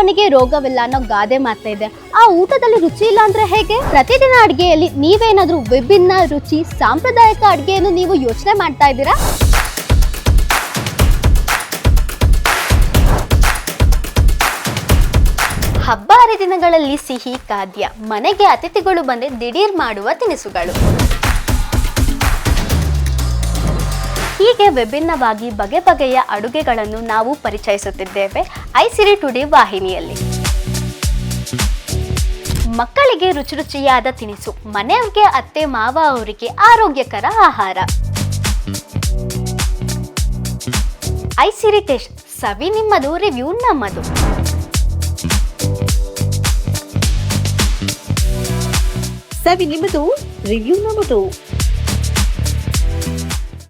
ತಿನ್ನುವವನಿಗೆ ರೋಗವಿಲ್ಲ ಅನ್ನೋ ಗಾದೆ ಮಾತಾ ಇದೆ. ಆ ಊಟದಲ್ಲಿ ರುಚಿ ಇಲ್ಲ ಅಂದ್ರೆ ಹೇಗೆ? ಪ್ರತಿದಿನ ಅಡುಗೆಯಲ್ಲಿ ನೀವೇನಾದ್ರೂ ವಿಭಿನ್ನ ರುಚಿ ಸಾಂಪ್ರದಾಯಿಕ ಅಡುಗೆಯನ್ನು ನೀವು ಯೋಚನೆ ಮಾಡ್ತಾ ಇದ್ದೀರಾ? ಹಬ್ಬ ಹರಿದಿನಗಳಲ್ಲಿ ಸಿಹಿ ಖಾದ್ಯ, ಮನೆಗೆ ಅತಿಥಿಗಳು ಬಂದು ದಿಢೀರ್ ಮಾಡುವ ತಿನಿಸುಗಳು, ಹೀಗೆ ವಿಭಿನ್ನವಾಗಿ ಬಗೆ ಬಗೆಯ ಅಡುಗೆಗಳನ್ನು ನಾವು ಪರಿಚಯಿಸುತ್ತಿದ್ದೇವೆ ಐಸಿರಿ ಟುಡೇ ವಾಹಿನಿಯಲ್ಲಿ. ಮಕ್ಕಳಿಗೆ ರುಚಿ ರುಚಿಯಾದ ತಿನಿಸು, ಮನೆಯವರಿಗೆ ಅತ್ತೆ ಮಾವ ಅವರಿಗೆ ಆರೋಗ್ಯಕರ ಆಹಾರ. ಐಸಿರಿ ಟೇಸ್ಟ್, ಸವಿ ನಿಮ್ಮದು, ರಿವ್ಯೂ ನಮ್ಮದು. ಸವಿ ನಿಮ್ಮದು, ರಿವ್ಯೂ ನಮ್ಮದು.